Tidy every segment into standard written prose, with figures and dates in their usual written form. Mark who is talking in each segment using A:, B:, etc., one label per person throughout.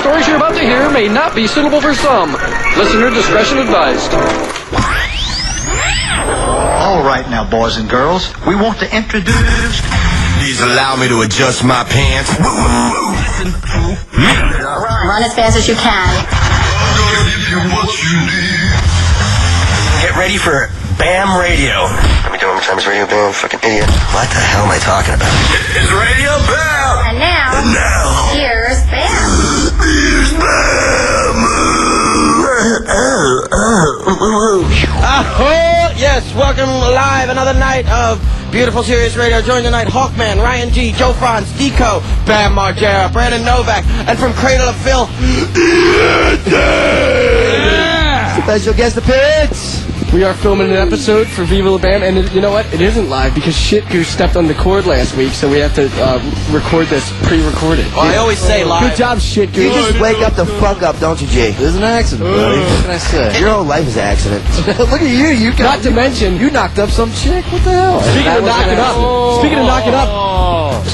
A: stories you're about to hear may not be suitable for some. Listener discretion advised.
B: All right now, boys and girls, we want to introduce...
C: Please allow me to adjust my pants.
D: Run as fast as you can.
C: Get ready for Bam Radio. Let me do it one more time. It's Radio Bam, fucking idiot. What the hell am I talking about? It's Radio Bam!
D: And now, here's Bam.
C: Here's Bam!
E: Yes, welcome live. Another night of beautiful Sirius Radio. Join tonight Hawkman, Ryan G, Joe Frantz, Dico, Bam Margera, Brandon Novak, and from Cradle of Filth, special guest appearance.
F: We are filming an episode for Viva La Bam, and you know what? It isn't live because Shit Goose stepped on the cord last week, so we have to record this pre-recorded.
E: Well, I always say live.
F: Good job, Shit Goose.
G: You just wake up the fuck up, don't you, G? It was an accident, buddy. What can I say? Your whole life is an accident. Look at you. Not to mention, you knocked up some chick. What the hell?
F: Speaking of knocking up,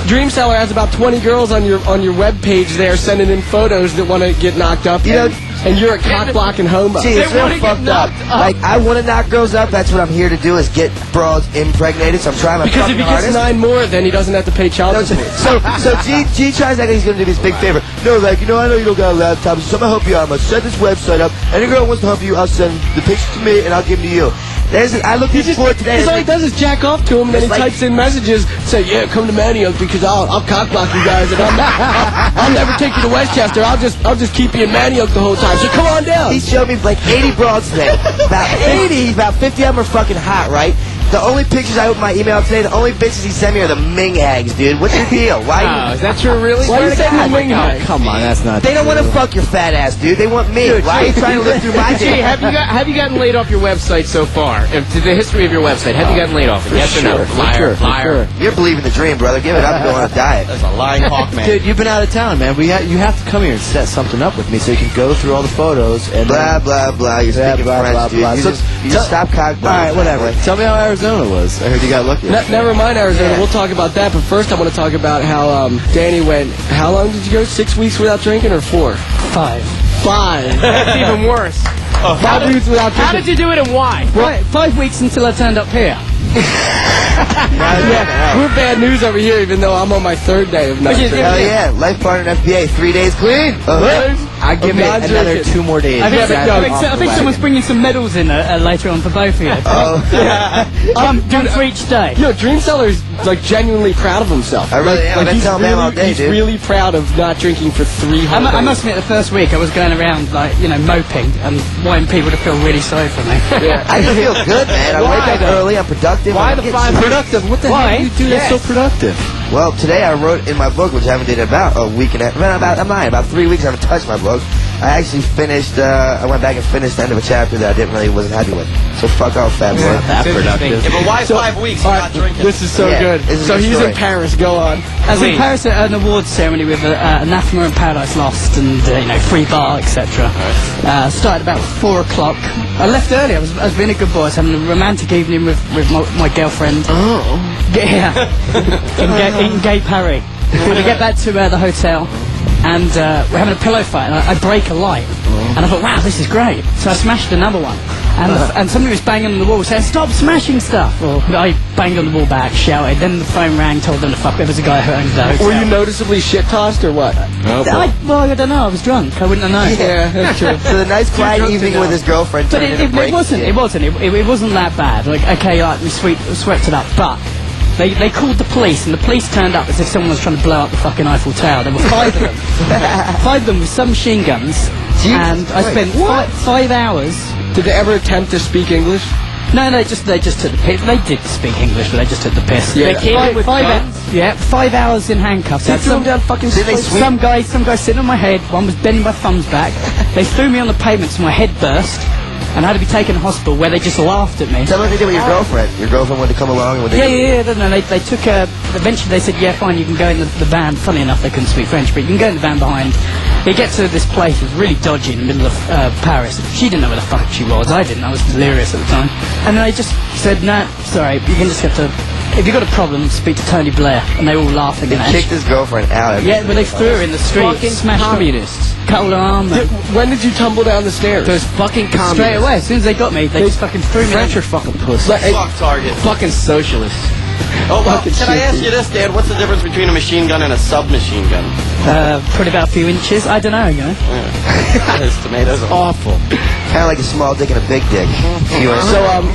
F: Dreamseller has about 20 girls on your web page there sending in photos that want to get knocked up.
G: You know,
F: and you're a cock-blocking homo.
G: Gee, it's real fucked up. Like, I want to knock girls up. That's what I'm here to do, is get broads impregnated. So I'm trying my
F: because if he gets 9 more, then he doesn't have to pay child support.
G: So G tries like he's going to do me this big favor. No, like, I know you don't got a laptop, so I'm going to help you out. I'm going to set this website up. Any girl wants to help you, I'll send the pictures to me, and I'll give them to you. I looked at this board today.
F: All he does is jack off to him, and then he types in messages, say, yeah, come to Manioc because I'll cock-block you guys, and I'll never take you to Westchester. I'll just keep you in Manioc the whole time. So come on down.
G: He showed me like 80 broads today. About 80, about 50 of them are fucking hot, right? The only pictures I opened my email today, the only bitches he sent me are the Ming hags, dude. What's your deal? Why?
F: Is that true, really? Why are you sending Ming hags?
G: Come on, that's not. They don't want to fuck your fat ass, dude. They want me. Dude, why are you trying to live through my day?
H: Have you gotten laid off your website so far? To the history of your website, have you gotten laid off? Yes or no? Liar.
G: You're believing the dream, brother. Give it up and go on a diet.
E: That's a lying hawk, man.
I: Dude, you've been out of town, man. You have to come here and set something up with me so you can go through all the photos and
G: blah blah blah. You're speaking French, dude. You just stop cock.
I: All right, whatever. Tell me how Arizona was. I heard you got lucky.
F: Never mind Arizona. Yeah. We'll talk about that. But first, I want to talk about how Danny went. How long did you go? 6 weeks without drinking, or 4? 5.
H: That's even worse.
F: 5 weeks without drinking.
H: How did you do it and why?
J: 5 weeks until I turned up here.
F: Yeah, we're bad news over here, even though I'm on my 3rd day of not drinking.
G: Hell yeah, life partner in FBA, 3 days clean.
I: I give it another 2 more days.
J: I think someone's bringing some medals in later on for both of you. One for each day.
F: You know, Dreamseller's like genuinely proud of himself.
G: I really am. I've been telling him all day,
F: dude. He's really proud of not drinking for 3 whole days.
J: I must admit, the first week I was going around like, moping and wanting people to feel really sorry for me.
G: Yeah. I just feel good, man. I wake up early, I'm productive.
F: Why the 5 productive? What the hell do you do that's so productive?
G: Well, today I wrote in my book, which I haven't did in about a week and a half. About 3 weeks I haven't touched my book. I actually finished, I went back and finished the end of a chapter that I wasn't happy with. So fuck off, fat boy.
E: That productive. Yeah, but why 5 weeks? He's not drinking.
F: This is so good. So he's in Paris. Go on.
J: I was in Paris at an awards ceremony with Anathema and Paradise Lost and, free bar, etc. Started about 4 o'clock. I left early. I was being a good boy. I was having a romantic evening with my girlfriend.
F: Oh.
J: Yeah. in Gay Paris. And we get back to the hotel. And we're having a pillow fight, and I break a light. And I thought, wow, this is great. So I smashed another one. And somebody was banging on the wall saying, stop smashing stuff. Well, I banged on the wall back, shouted, then the phone rang, told them to fuck. There was a guy who owned the hotel.
F: Were you noticeably shit-tossed or what?
J: I don't know, I was drunk. I wouldn't have known.
F: Yeah, that's true.
G: So the nice quiet evening with his girlfriend
J: but it wasn't that bad. Like, okay, we swept it up, but They called the police, and the police turned up as if someone was trying to blow up the fucking Eiffel Tower. There were 5 of them. 5 of them with some machine guns. And I spent 5 hours.
F: Did they ever attempt to speak English?
J: No, they just took the piss. They did speak English, but they just took the piss.
F: Yeah.
J: They came with 5 hours in handcuffs. Some guy sitting on my head. One was bending my thumbs back. They threw me on the pavement so my head burst. And I had to be taken to hospital where they just laughed at me.
G: Tell me what they did with your girlfriend. Your girlfriend wanted to come along? And
J: They took her. Eventually they said, yeah, fine, you can go in the van. Funny enough, they couldn't speak French, but you can go in the van behind. They get to this place, it was really dodgy in the middle of Paris. She didn't know where the fuck she was. I didn't. I was delirious at the time. And then they just said, no, sorry, you can just have to if you got a problem, speak to Tony Blair, and they all laughing
G: He
J: at
G: kicked his girlfriend out.
J: Yeah, but they threw her in the street,
H: Fucking
J: smashed
H: communists.
J: her, cut her arm. and-
F: When did you tumble down the stairs?
H: Those fucking communists.
J: Straight away, as soon as they got me, they just fucking threw me.
H: French are fucking pussies.
E: Fuck Target.
H: Fucking socialists.
E: Oh, well, can I ask you this, Dan? What's the difference between a machine gun and a submachine gun?
J: Probably about a few inches. I don't know, you know.
E: Those tomatoes are awful.
G: Kind of like a small dick and a big dick.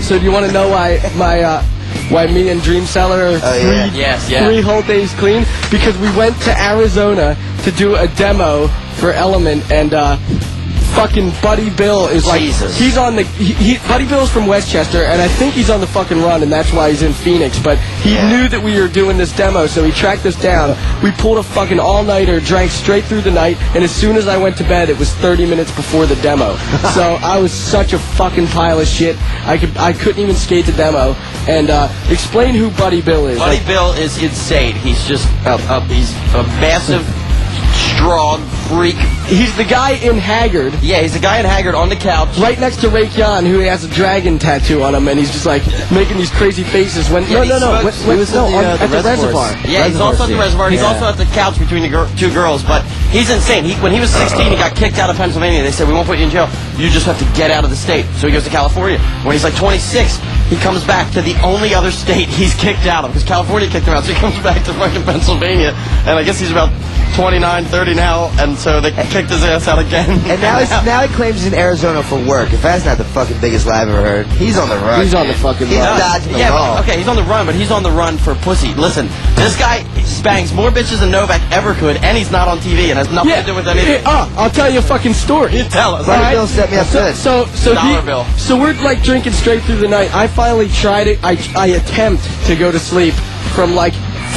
F: So do you want to know why me and Dream Seller are three whole days clean? Because we went to Arizona to do a demo for Element, and fucking Buddy Bill is like, he's on the, Buddy Bill's from Westchester, and I think he's on the fucking run, and that's why he's in Phoenix, but he knew that we were doing this demo, so he tracked us down. We pulled a fucking all-nighter, drank straight through the night, and as soon as I went to bed, it was 30 minutes before the demo. So I was such a fucking pile of shit, I couldn't even skate the demo. And explain who Buddy Bill is.
E: Buddy Bill is insane. He's just, he's a massive, strong freak.
F: He's the guy in Haggard.
E: Yeah, he's the guy in Haggard on the couch.
F: Right next to Rake Yohn, who has a dragon tattoo on him, and he's just like making these crazy faces when...
E: Yeah,
F: at the reservoir.
E: Yeah, he's also at the reservoir. He's also at the couch between the two girls, but he's insane. When he was 16, he got kicked out of Pennsylvania. They said, we won't put you in jail. You just have to get out of the state. So he goes to California. When he's like 26, he comes back to the only other state he's kicked out of, because California kicked him out, so he comes back to fucking Pennsylvania, and I guess he's about 29, 30 now, and so they kicked his ass out again.
G: And now he claims he's in Arizona for work. If that's not the fucking biggest lie I've ever heard, he's on the run.
F: He's on the fucking run.
G: He's dodging the law.
E: Okay, he's on the run, but he's on the run for pussy. Listen, this guy bangs more bitches than Novak ever could, and he's not on TV, and has nothing to do with anything.
F: I'll tell you a fucking story.
E: You tell us.
G: Buddy Bill set me up good.
F: So we're like drinking straight through the night. I finally tried it. I attempt to go to sleep from like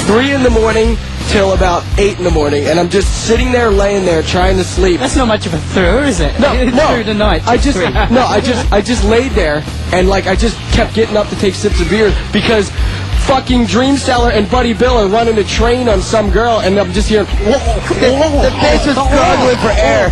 F: 3 in the morning till about 8 in the morning, and I'm just sitting there, laying there, trying to sleep.
J: That's not much of a thrill, is it?
F: No.
J: Through the night.
F: I just laid there, and like I just kept getting up to take sips of beer because fucking Dream Seller and Buddy Bill are running a train on some girl, and I'm just hearing.
G: The bitch was struggling for air.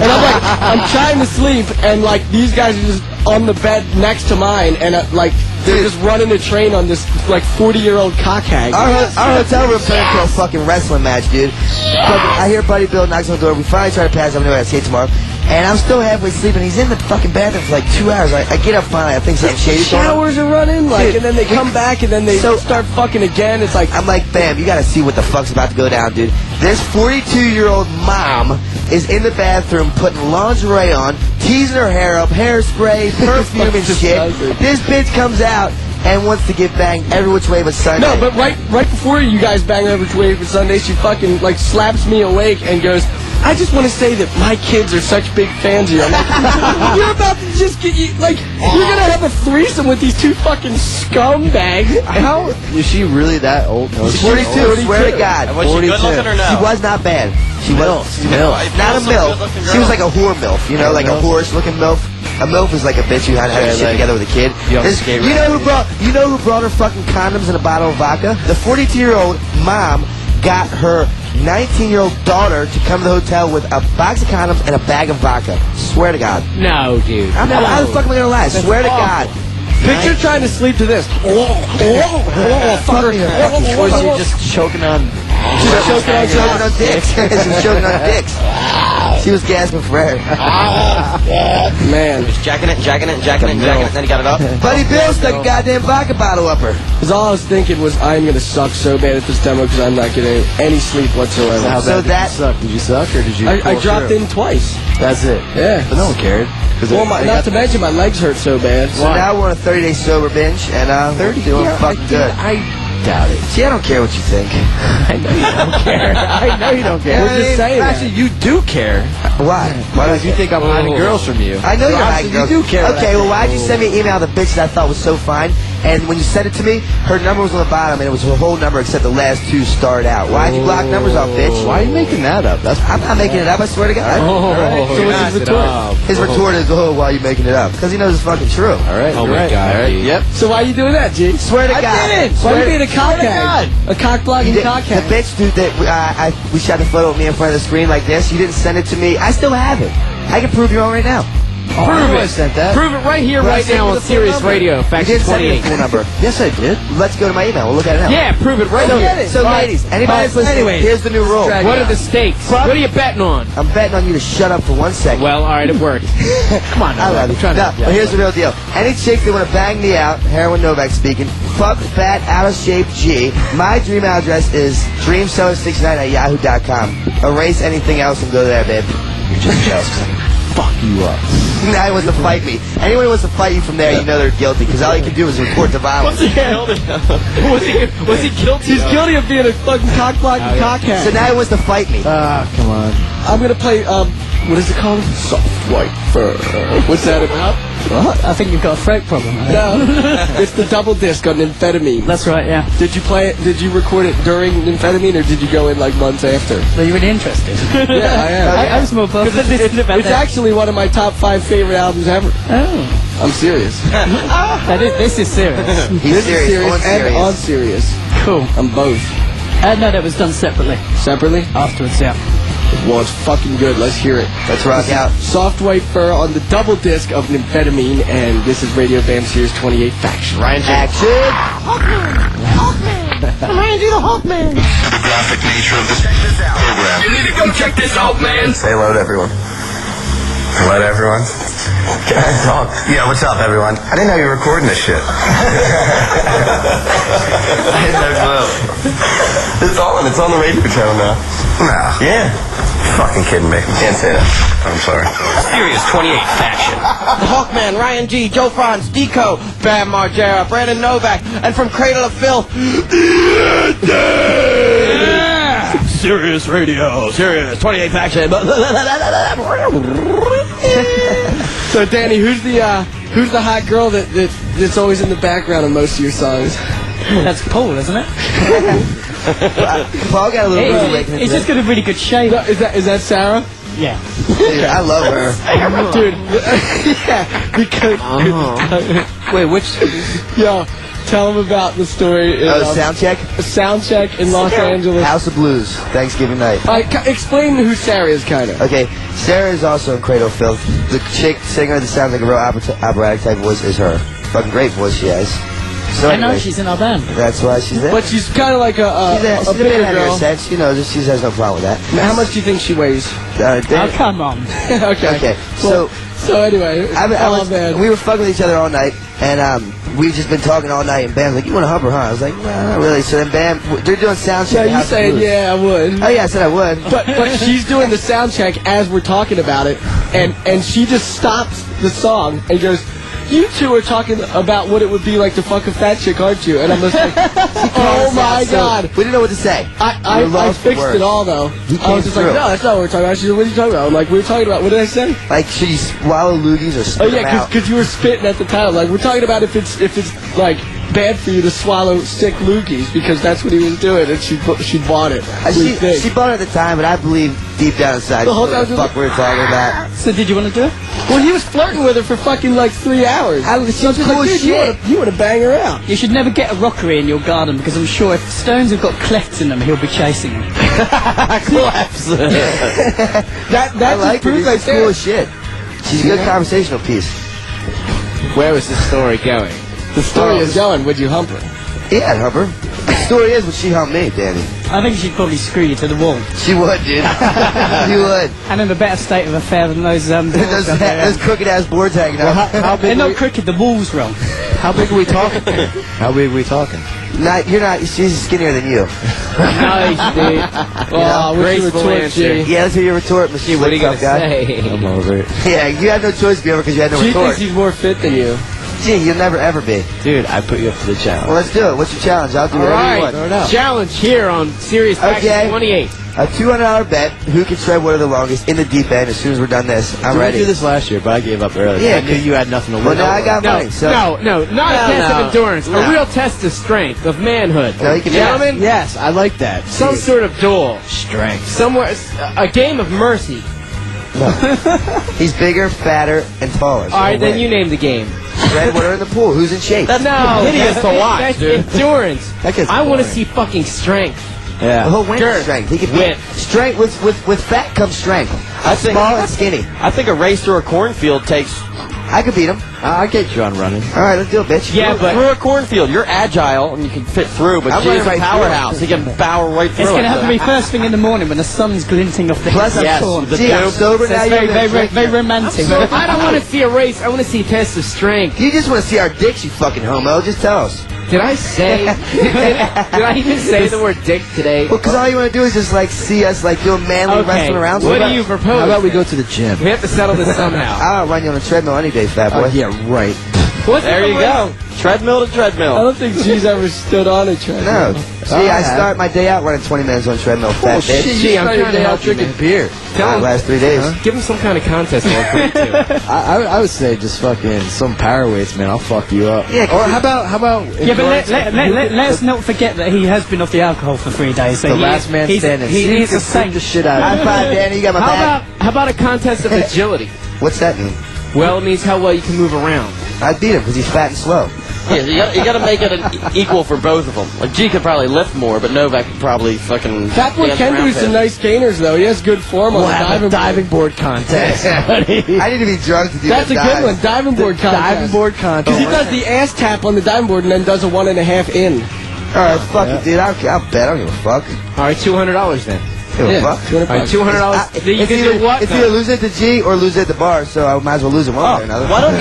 F: And I'm like, I'm trying to sleep, and like these guys are just on the bed next to mine, and like they're just running a train on this like 40-year-old cockhag.
G: Our hotel room turned into a fucking wrestling match, dude. I hear Buddy Bill knocks on the door. We finally try to pass up. I skate tomorrow. And I'm still halfway sleeping. He's in the fucking bathroom for like 2 hours. I get up finally. I think something shady.
F: Showers are running, like, and then they come back, and then they start fucking again. It's like
G: I'm like, Bam, you gotta see what the fuck's about to go down, dude. This 42-year-old mom is in the bathroom putting lingerie on, teasing her hair up, hairspray, perfume and shit. This bitch comes out and wants to get banged every which way but Sunday.
F: No, but right before you guys bang every which way but Sunday, she fucking like slaps me awake and goes, I just want to say that my kids are such big fans of you. I'm like, you're about to just get you're gonna have a threesome with these two fucking scumbags.
I: How is she really that old? No,
G: she's 42. I swear to God.
E: Was she good looking or no?
G: She was not bad. She was not a MILF. She was like a whore MILF. You know, like a horse-looking MILF. A MILF is like a bitch who had her shit together with a kid. You know who brought her fucking condoms and a bottle of vodka? The 42-year-old mom got her 19-year-old daughter to come to the hotel with a box of condoms and a bag of vodka. Swear to God.
H: No, dude.
G: How the fuck am I gonna lie? Swear to God.
F: Picture trying to sleep to this.
I: Or is she just choking on?
G: She's choking on dicks. She's choking on dicks. She was gasping for air.
F: Man.
E: He was jacking it, then he got it up.
G: Buddy Bill stuck a goddamn vodka bottle up her.
F: Because all I was thinking was, I'm going to suck so bad at this demo because I'm not getting any sleep whatsoever.
I: So how bad did you suck? Did you suck or did you?
F: I dropped in twice.
I: That's it.
F: Yeah.
I: But no one cared.
F: Well, not to mention my legs hurt so bad.
G: So now we're on a 30-day sober binge, and we're doing fucking good.
I: I doubt it.
G: See, I don't care what you think.
I: I know you don't care. I know you don't care.
F: We're just saying
I: Actually, you do care.
G: Why?
I: Because you think I'm hiding girls from you.
G: I know you're hiding girls.
I: You do care.
G: Okay, well, why'd you send me an email of the bitch that I thought was so fine? And when you sent it to me, her number was on the bottom, and it was her whole number except the last two starred out. Why'd you block numbers off, bitch?
I: Why are you making that up?
G: I'm not making it up, I swear to God.
F: So what's his retort?
G: His retort is, why are you making it up? Because he knows it's fucking true.
I: All right.
H: Oh my God.
I: All right. Yep.
F: So why are you doing that, G?
G: Swear to God.
F: I didn't. Why are you being a cockhead? A cock-blocking cockhead.
G: The bitch, dude, that we shot the photo of me in front of the screen like this, you didn't send it to me. I still have it. I can prove you wrong right now.
H: Prove
I: I
H: it.
I: sent that.
H: Prove it right here,
G: But I
H: right
G: sent
H: now
G: you
H: on
G: the full
H: Sirius
G: number.
H: Radio,
G: You
H: Faction
G: did send me the
H: 28.
G: full number.
I: Yes, I did.
G: Let's go to my email. We'll look at it now.
H: Yeah, prove it right here.
G: So, ladies, anybody listening,
H: Anyways,
G: here's the new rule.
H: what are the stakes?
G: Fuck.
H: What are you betting on?
G: I'm betting on you to shut up for 1 second.
H: Well, all right, it worked. Come on,
G: I love you. No, but here's the real deal. Any chicks that want to bang me out, Heroin Novak speaking, fuck fat, out of shape G. My dream address is dreamseller69@yahoo.com. Erase anything else and go there, babe.
I: You're just jealous because I can fuck you up.
G: Now he wants to fight me. Anyone who wants to fight you from there, you know they're guilty because all you can do is report to violence.
H: Was he guilty?
F: He's guilty of being a fucking cock-blocking cockhead.
G: So now he wants to fight me.
I: Come on.
F: I'm gonna play, what is it called? Soft white fur. What's that about?
J: What? I think you've got a throat problem.
F: No, it's the double disc on Nymphetamine.
J: That's right, yeah.
F: Did you play it? Did you record it during Nymphetamine, or did you go in like months after?
J: Are you really interested?
F: Yeah, I am.
J: I was more positive about
F: It's
J: that.
F: actually one of my top 5 favorite albums ever.
J: Oh.
F: I'm serious.
J: This is serious.
G: He's
F: This is serious
G: on
F: and on serious.
J: Cool.
F: I'm both.
J: No, that was done separately.
F: Separately?
J: Afterwards, yeah.
F: Well, it's fucking good. Let's hear it.
G: Let's rock out.
F: Soft white fur on the double disc of Nymphetamine, and this is Radio Bam Series 28 Faction.
E: Ryan J.
G: Action!
C: The graphic nature of this program.
A: You need to come check this out, man.
C: Say hello to everyone. Hello to everyone. Can I talk? Yeah, what's up, everyone? I didn't know you were recording this shit. I had no clue. It's on the radio channel now. Nah. Yeah. Fucking kidding me. Can't say that. I'm sorry.
E: Sirius 28 Faction. The Hawkman, Ryan G, Joe Frantz, Deco, Bam Margera, Brandon Novak, and from Cradle of Filth, Sirius Radio, Sirius 28 Faction.
F: So, Danny, who's the hot girl that's always in the background of most of your songs?
J: That's Paul, isn't it?
G: Paul got a little rude awakening.
J: He's just got a really good shape.
F: No, is that Sarah?
J: Yeah.
G: Dude, I love her.
F: Dude, yeah, because...
I: Wait, which...
F: Yo, tell him about the story in...
G: Soundcheck?
F: Soundcheck in Los Angeles.
G: House of Blues, Thanksgiving night.
F: Explain who Sarah is, kind of.
G: Okay, Sarah is also in Cradle of Filth. The chick singer that sounds like a real operatic type voice is her. Fucking great voice she has. So
J: I know,
G: anyway,
J: she's in our band.
G: that's why she's there.
F: But she's kind of like a
G: She's a bit
F: bigger
G: ahead of her
F: girl.
G: sense. You know, she has no problem with that.
F: How much do you think she weighs?
J: Oh, come on.
F: Okay.
G: Okay,
F: So anyway,
G: we were fucking with each other all night, and we've just been talking all night, and Bam's like, you want to hump her, huh? I was like, nah, not really. So then Bam, they're doing sound check.
F: Yeah, you saying, yeah, I would.
G: Oh, yeah, I said I would.
F: But she's doing the sound check as we're talking about it, and she just stops the song and goes, you two are talking about what it would be like to fuck a fat chick, aren't you? And I'm just like, oh my God.
G: We didn't know what to say.
F: I fixed it all, though. I was just like,
G: through.
F: no, that's not what we're talking about. She said, what are you talking about? I'm like, we were talking about, what did I say?
G: Like, should you swallow loogies or spit them out?
F: Because you were spitting at the time. Like, we're talking about if it's like bad for you to swallow sick loogies, because that's what he was doing, and she bought it.
G: She bought it at the time, but I believe deep down inside
F: The whole
G: what
F: time
G: the fuck we were talking about.
J: So did you want to do it?
F: Well, he was flirting with her for fucking like 3 hours.
G: She was cool as shit.
F: You want to bang her out.
J: You should never get a rockery in your garden, because I'm sure if stones have got clefts in them, he'll be chasing them.
E: Collapse.
F: That
G: I like her.
F: proves
G: She's cool as shit. She's a good conversational piece.
H: Where was this story going?
F: The story is going, would you hump her?
G: Yeah, I'd hump her. The story is, would she hump me, Danny?
J: I think she'd probably screw you to the wall.
G: She would, dude. She would.
J: And in a better state of affair than those
G: those crooked ass boards hanging out.
I: How
J: They're
I: big?
J: not crooked, the wall's wrong.
I: How big are we talking? How big are we talking?
G: You're not. She's skinnier than you.
F: Nice, dude. Oh,
H: graceful answer.
G: Yeah, let's hear your retort machine.
H: What are you
G: What's
H: gonna
G: up, guy?
H: say?
I: I'm over it.
G: Yeah, you had no choice to be over because you had no
F: She
G: retort.
F: thinks he's more fit than you.
G: Gee, you'll never ever be.
I: Dude, I put you up to the challenge.
G: Well, let's do it. What's your challenge? I'll do
H: All
G: whatever you
H: right,
G: want.
H: challenge here on Sirius Faction
G: Okay.
H: 28.
G: A $200 bet. Who can shred water the longest in the deep end? As soon as we're done this, I'm
I: We
G: ready.
I: did this last year, but I gave up early.
G: Yeah,
I: I knew you had nothing to lose.
G: Well, now I got money. So
H: No, not a test of endurance. A real test of strength, of manhood.
G: No, you can-
H: Gentlemen,
I: Yes, I like that.
H: some sort of duel.
I: Strength.
H: Somewhere, a game of mercy.
G: he's bigger, fatter, and taller. So
H: All right,
G: he'll
H: then
G: win.
H: you name the game.
G: Shred water in the pool. Who's in shape?
H: No,
E: hideous to watch,
H: that's
E: dude.
H: endurance.
I: That gets
H: I want to
I: boring.
H: see fucking strength.
I: Yeah.
G: Well, he'll win with
H: Girth.
G: strength. He can
H: Wit.
G: strength with fat comes strength. Small and skinny.
E: I think a race through a cornfield takes...
G: I could beat him.
I: I'll get you on running.
G: All right, let's do it, bitch.
E: Yeah, but through a cornfield, you're agile and you can fit through, but G's a powerhouse. He can power right through
J: It's going to have to be first thing in the morning when the sun's glinting off the corn.
G: Gee, I'm sober now.
J: It's very romantic.
H: So if I don't want to see a race, I want to see tests of strength.
G: You just want to see our dicks, you fucking homo. Just tell us.
H: Did I say? did I even say the word dick today?
G: Well, because all you want to do is just like see us like doing manly wrestling around.
H: What do you propose?
I: How about we go to the gym?
H: We have to settle this somehow.
G: I'll run you on a treadmill any day, fat boy.
I: Yeah, right.
E: There you go. Treadmill to treadmill.
F: I don't think G's ever stood on a treadmill.
G: No. See, I start my day out running 20 minutes on a treadmill, fat bitch.
H: Gee, I'm trying to help you,
I: drinking
H: man.
I: beer.
H: Tell him.
G: Last 3 days.
H: Give him some kind of contest.
I: I would say just fucking some power weights, man. I'll fuck you up.
G: Yeah.
I: Or how about?
J: Yeah, but let us not forget that he has been off the alcohol for 3 days. So
I: The last man standing.
J: He needs to
I: sink the shit out
G: High
I: of you.
G: five, Danny. You got my back.
H: How about a contest of agility?
G: What's that mean?
H: Well, it means how well you can move around.
G: I'd beat him because he's fat and slow.
E: Yeah, you got to make it equal for both of them. Like G could probably lift more, but Novak could probably fucking.
F: Fat Boy can do some nice gainers though. He has good form on the diving
I: board contest.
G: I need to be drunk to do
F: That's a good one. Diving board contest.
I: Diving board contest.
F: Because he does the ass tap on the diving board and then does a 1.5 in.
G: Alright, fuck it, dude. I'll bet. I don't give a fuck.
H: Alright, $200 then.
G: Give a fuck.
H: Alright, $200. You can do what?
G: It's either lose it to G or lose it at the bar, so I might as well lose it one way or another.
E: Why don't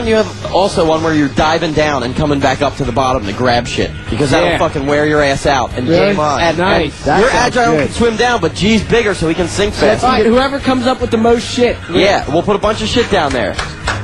E: you have also one where you're diving down and coming back up to the bottom to grab shit? Because that'll fucking wear your ass out. And
G: Game on.
H: Nice.
E: You're agile and can swim down, but G's bigger, so he can sink fast.
F: Alright, whoever comes up with the most shit.
E: Yeah, we'll put a bunch of shit down there.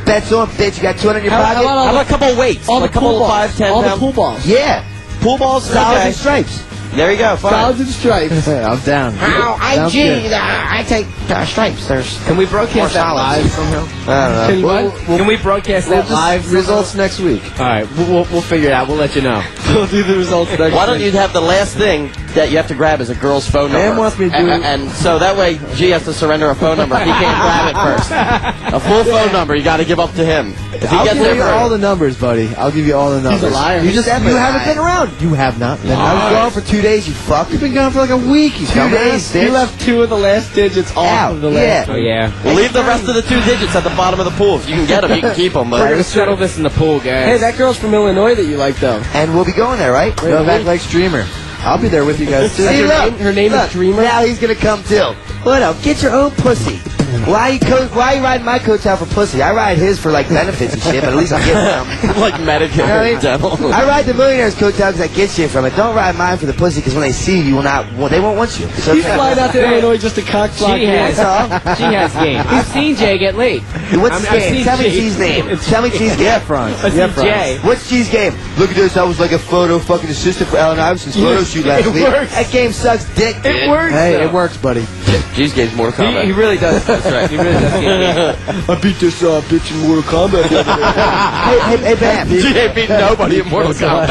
G: Bets on, bitch. You got 200 in your pocket?
E: How about a couple of weights?
F: All the
E: like a couple
F: pool
E: of
F: balls.
E: 5, 10
F: All the
E: pound-
F: pool balls.
G: Yeah.
E: Pool balls?
G: Solids
E: Okay.
G: and stripes.
E: There you go. Fine.
F: Solids and stripes.
I: I'm down.
G: I take stripes.
H: Can we broadcast that live somehow?
G: I don't know.
H: Can we broadcast that live?
I: Results next week.
H: Alright, we'll figure it out. We'll let you know.
F: We'll do the results next
E: Why don't you have the last thing that you have to grab is a girl's phone number?
I: Pam wants me to do
E: and so that way G has to surrender a phone number. He can't grab it first. A full phone number you got to give up to him. If he
I: I'll
E: gets
I: give
E: it
I: you all the numbers, buddy. I'll give you all the numbers.
F: He's a liar.
I: You haven't been around. You have not been.
G: I was gone for 2 days, you fuck.
I: You've been gone for like a week. You
G: 2 days,
F: He
G: bitch.
F: left 2 of the last digits off of the last.
H: Oh yeah.
E: Leave the rest of the 2 digits at the bottom of the pool. If you can get them, you can keep them.
H: We're
E: But
H: gonna settle this in the pool, guys.
F: Hey, that girl's from Illinois that you like though.
G: And we'll be going there, right?
I: Novak likes Dreamer. I'll be there with you guys too.
G: See, look,
F: Her name is Dreamer.
G: Now he's gonna come too. What up? Get your own pussy. Why you riding my coattail for pussy? I ride his for like benefits and shit, but at least I get some.
E: like Medicare,
G: You know what I mean?
E: dental.
G: I ride the millionaire's coattail because I get shit from it. Don't ride mine for the pussy because when they see you, they won't want you. So
F: He's flying out to Illinois just to cock block
H: She
F: you.
H: has.
G: That's all.
H: She has game. I've seen Jay get late.
G: What's
H: I've
G: his game?
H: seen
G: Tell me
H: G.
G: G's name. Tell me G's game.
I: Frantz.
H: I've seen Jay.
G: What's G's game? Look at this. I was like a photo fucking assistant for Allen Iverson's photo shoot last week.
H: works.
G: That game sucks dick, dude.
H: It works.
I: Hey,
H: though.
I: it works, buddy.
E: G's game's more combat.
H: He really does. That's right. He really does.
F: I beat this bitch in Mortal Kombat.
G: Hey, Bam.
E: G ain't beating nobody in Mortal Kombat.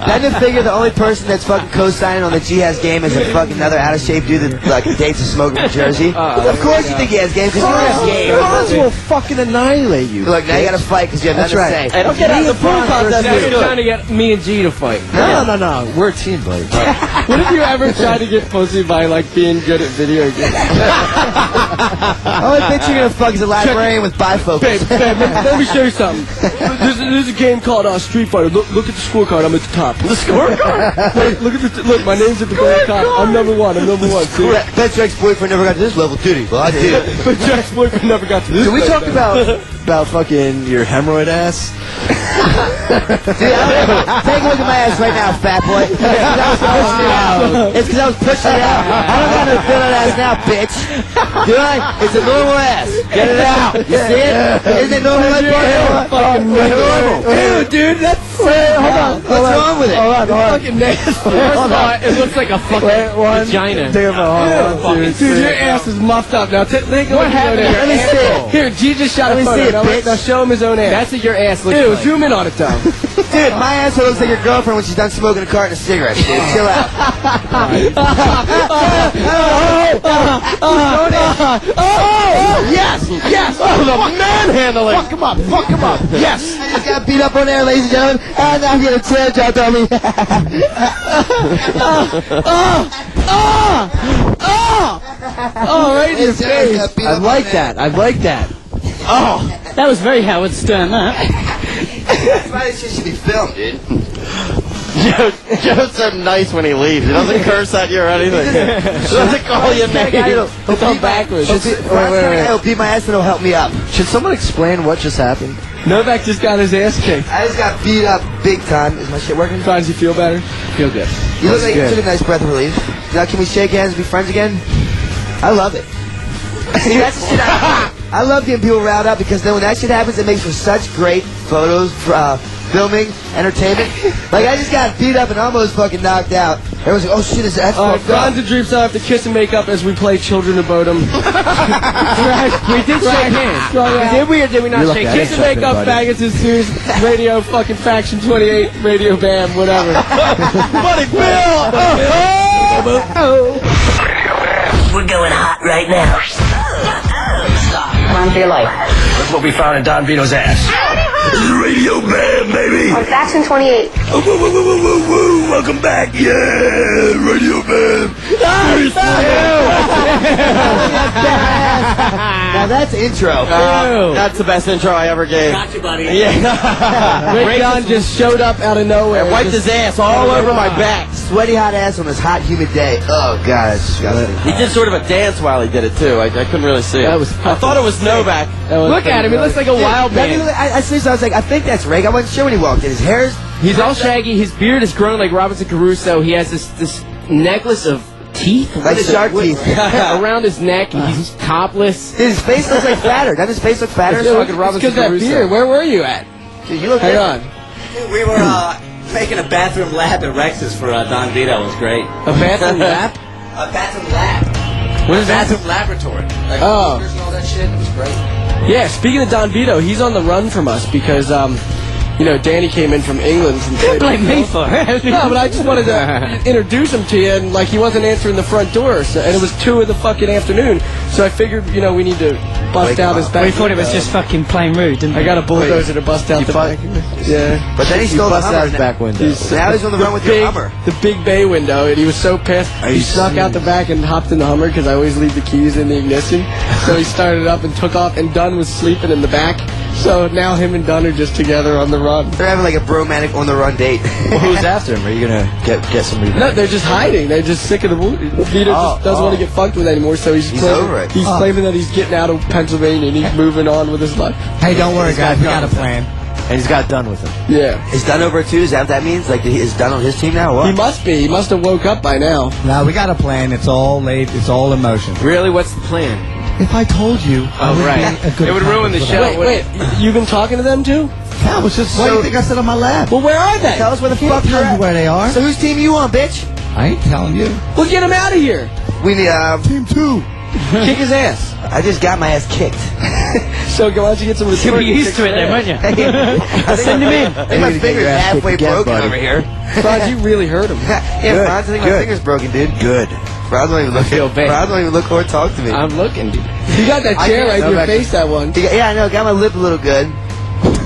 G: Then to figure the only person that's fucking co-signing on the G has game is a fucking another out of shape dude that like dates a smoker from Jersey. Of course you think he has game because you have game.
I: Frantz will fucking annihilate you.
G: Look, now you gotta fight because you have nothing to say.
E: Hey, don't get out of the pool contest.
H: Now you're trying to get me and G to fight.
I: No. We're a team, buddy.
F: What if you ever try to get pussy by like being good at video games?
G: Only bitch you're gonna fuck is a librarian with bifocals.
F: Babe, let me show you something. There's a game called Street Fighter. Look at the scorecard. I'm at the top. The scorecard? Look, my name's at the very top. I'm number 1. See?
G: Bet your ex-boyfriend never got to this level, did he? Well, I did.
F: But your ex-boyfriend never got to this.
I: Did we talk about fucking your hemorrhoid ass?
G: Dude, take a look at my ass right now, fat boy. It's because I was pushing it out. I don't got no feeling ass now, bitch. Do I? It's a normal ass. Get it out. You see it? Isn't it normal?
F: Ew, dude, that's... Hold on.
G: What's wrong with it?
F: Hold on. Fucking nasty.
H: First of all, it looks like a fucking vagina.
F: Dude, your ass is muffed up. Now, take a look at your
G: Let me see it.
F: Here, G just shot a
G: Let me
F: photo.
G: see it, bitch.
F: Now show him his own ass.
H: That's what your ass looks
F: Ew,
H: like.
F: zoom in on it, though.
G: Dude, my asshole looks like your girlfriend when she's done smoking a carton of cigarettes, dude. Chill out. Yes!
F: Oh, the manhandling!
G: Fuck him up! Yes! I just got beat up on there, ladies and gentlemen, and I'm gonna tear dropped on me.
F: Oh, your face.
I: I like that. I like that.
J: Oh, that was very Howard Stern, that.
G: That's why this shit should be filmed, dude.
E: Joe's so nice when he leaves. He doesn't curse at you or anything. He doesn't call you names.
G: He'll come backwards. He'll beat my ass and he'll help me up.
I: Should someone explain what just happened?
F: Novak just got his ass kicked.
G: I just got beat up big time. Is my shit working?
F: Does he feel better?
I: Feel good.
G: You look like you took a nice breath of relief. Now can we shake hands and be friends again? I love it. See, that's the shit I love getting people riled up because then when that shit happens, it makes for such great photos, filming, entertainment. Like, I just got beat up and almost fucking knocked out. Everyone's like, oh shit, is that fucked up?
F: Don's and Dream still have to kiss and make up as we play Children of Bodom.
H: We did shake hands.
F: Did we or did we not shake hands? Kiss and make up, faggots is Sirius Radio, fucking Faction 28, Radio Bam, whatever.
C: Buddy Bill!
F: Oh.
C: We're going hot right now.
D: Run for your life.
C: Look what we found in Don Vito's ass. This is Radio Bam, baby.
D: On Faction 28.
C: Oh, woo, woo, woo, woo, woo. Welcome back. Yeah, Radio Bam.
G: Now that's intro.
E: That's the best intro I ever gave.
J: Got you, buddy.
E: Yeah.
F: Rake Yohn just showed up out of nowhere.
E: And wiped his ass all over my back.
G: Sweaty hot ass on this hot humid day. Oh god, that's disgusting.
E: He did sort of a dance while he did it too. I couldn't really see it.
F: That was
E: I thought it was Novak.
H: Look at him. He looks like a wild man.
G: I seriously, I was like, I think that's Rake. I wasn't sure when he walked in. His hair is...
H: He's all shaggy. His beard is grown like Robinson Crusoe. He has this necklace of teeth.
G: Like the shark teeth.
H: Around his neck. He's topless.
G: His face looks like fatter. Doesn't his face look fatter?
F: It's fucking Robinson Crusoe. Beard. Where were you at?
G: Dude, you look
F: Hang on.
K: Dude, we were making a bathroom lab at Rex's for Don Vito. It was great.
F: A bathroom lab?
K: A bathroom lab.
F: What is that?
K: Bathroom laboratory. Like
F: Oh.
K: and all that shit. It was great.
F: Yeah, speaking of Don Vito, he's on the run from us because, you know, Danny came in from England.
J: Don't blame me for it.
F: No, but I just wanted to introduce him to you, and, like, he wasn't answering the front door, so, and it was 2 in the fucking afternoon, so I figured, you know, we need to bust out his back.
J: We thought it was just fucking plain rude, didn't we?
F: I got a bulldozer to bust out the back. Yeah.
G: But then he stole the
I: bust
G: Hummer.
I: out his back window.
G: Now he's on the run with your Hummer.
F: The big bay window, and he was so pissed. He snuck out the back and hopped in the Hummer, because I always leave the keys in the ignition. So he started up and took off, and Dunn was sleeping in the back. So now him and Dunn are just together on the run.
G: They're having like a bromantic on the run date.
I: Well, who's after him? Are you gonna get somebody?
F: No, they're just hiding. They're just sick of the movie. Vito just doesn't want to get fucked with anymore, so he's claiming,
G: over it.
F: He's claiming that he's getting out of Pennsylvania and he's moving on with his life.
B: Hey, don't worry, guys. We got a plan.
I: And he's got done with him.
F: Yeah.
G: Is Dunn over too? Is that what that means? Like, is Dunn on his team now or what?
F: He must be. He must have woke up by now.
B: No, we got a plan. It's all laid. It's all in motion.
H: Really? What's the plan?
B: If I told you, I would be a good
H: It would ruin the show.
F: Wait, you've been talking to them too?
B: Yeah, it was just. What do you think I said on my lab?
F: Well, where are they?
G: Tell us where the
B: Can't
G: fuck you're
B: tell you
G: at.
B: where they are.
G: So whose team you on, bitch?
B: I ain't telling you.
F: Well, get him out of here.
G: We need,
B: Team 2.
F: Kick his ass.
G: I just got my ass kicked.
F: So why don't you get some
J: You'll
F: respect?
J: be used to it then, won't you?
G: Send him in. I think my
I: You need to get
G: finger's
I: your ass
G: halfway
I: kicked again,
G: broken
I: buddy.
G: over here.
F: Franz, you really hurt him.
G: Yeah, Franz, I think my finger's broken, dude.
I: Good.
G: Franz don't even look
H: feel bad.
G: Franz don't even look or talk to me.
H: I'm looking, dude.
F: You got that chair right in your
I: Novak-
F: face, that one.
G: Yeah, I know. Got my lip a little good.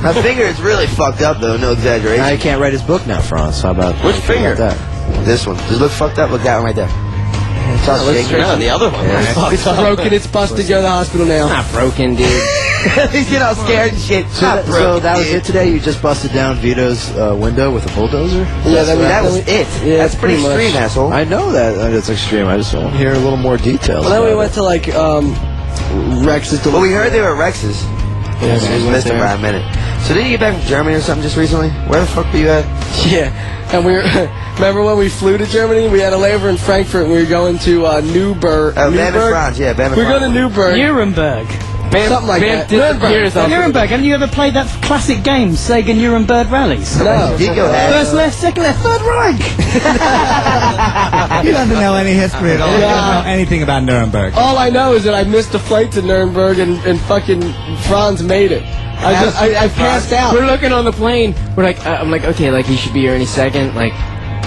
G: My finger is really fucked up, though. No exaggeration.
I: Now you can't write his book now, Franz. How about
G: Which finger?
I: How about that?
G: This one. Does it look fucked up? Look, that one right there. It's all shaking.
E: No, the other one.
F: It's broken. It's busted. Go to the hospital now.
H: Not broken, dude.
G: He's getting all scared and shit.
I: So that was it today? You just busted down Vito's window with a bulldozer?
F: Yeah,
G: That was it.
F: Yeah,
G: That's pretty
F: pretty much.
G: extreme, asshole.
I: I know that. That's extreme. I just want to hear a little more details.
F: Well, then we
I: about
F: went to like Rex's.
G: Well, we heard they were at Rex's.
F: Yeah, so we went
G: missed them
F: there.
G: by a minute. So didn't you get back from Germany or something just recently? Where the fuck were you at?
F: Yeah, and we were. Remember when we flew to Germany? We had a layover in Frankfurt. and We were going to Newburgh.
G: Bam and Franz, yeah, Bam and
F: We were going to
G: Franz.
F: Nuremberg.
J: Nuremberg.
F: Something like that. Nuremberg.
J: Nuremberg. Haven't you ever played that classic game, Sega Nuremberg Rallies?
F: No.
G: Dico had.
J: First left, second left, third Reich.
B: He doesn't know any history at all. He doesn't know anything about Nuremberg.
F: All I know is that I missed a flight to Nuremberg and fucking Franz made it. I passed out.
H: We're looking on the plane. We're like, I'm like, okay, like he should be here any second. Like,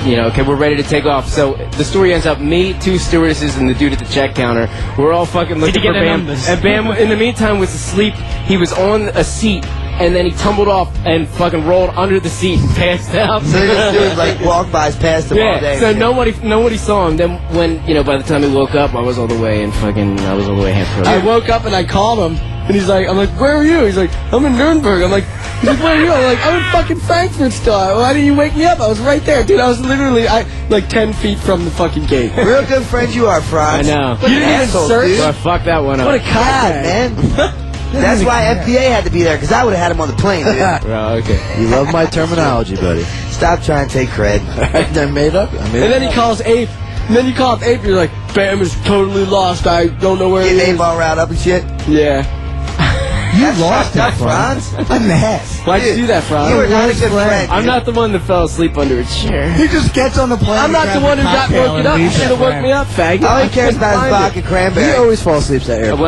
H: you know, okay, we're ready to take off. So the story ends up me, 2 stewardesses, and the dude at the check counter. We're all fucking looking
J: Did you
H: for
J: get their
H: Bam.
J: numbers?
H: And Bam, in the meantime, was asleep. He was on a seat and then he tumbled off and fucking rolled under the seat and passed out.
G: So they just doing like walk-bys past him all day.
H: So nobody saw him. Then when by the time he woke up, I was all the way half.
F: I woke up and I called him, and he's like, I'm like, where are you? He's like, I'm in Nuremberg. I'm like, he's like, where are you? I'm like, I'm in fucking Frankfurt still. Why didn't you wake me up? I was right there, dude. I was literally like 10 feet from the fucking gate.
G: Real good friend you are, Frantz.
H: I know.
F: You didn't even search?
H: Well, fuck that one up.
F: What a cock,
G: man. That's why FBA had to be there, because I would have had him on the plane, dude.
I: Well, okay. You love my terminology, buddy.
G: Stop trying to take cred.
I: I made up.
F: And then he calls Ape. And then you call up Ape, you're like, Bam is totally lost. I don't know where he is.
G: Ape all riled up and shit?
F: Yeah.
G: You lost it, Frantz.
F: I'm an ass. Why'd you do that, Frantz?
G: You were not a good friend.
H: I'm not the one that fell asleep under a chair.
L: He just gets on the plane.
F: I'm not the one who got woken up. You should have woke me up, faggot.
G: All he cares about is vodka cranberry.
I: He always falls asleep at airports.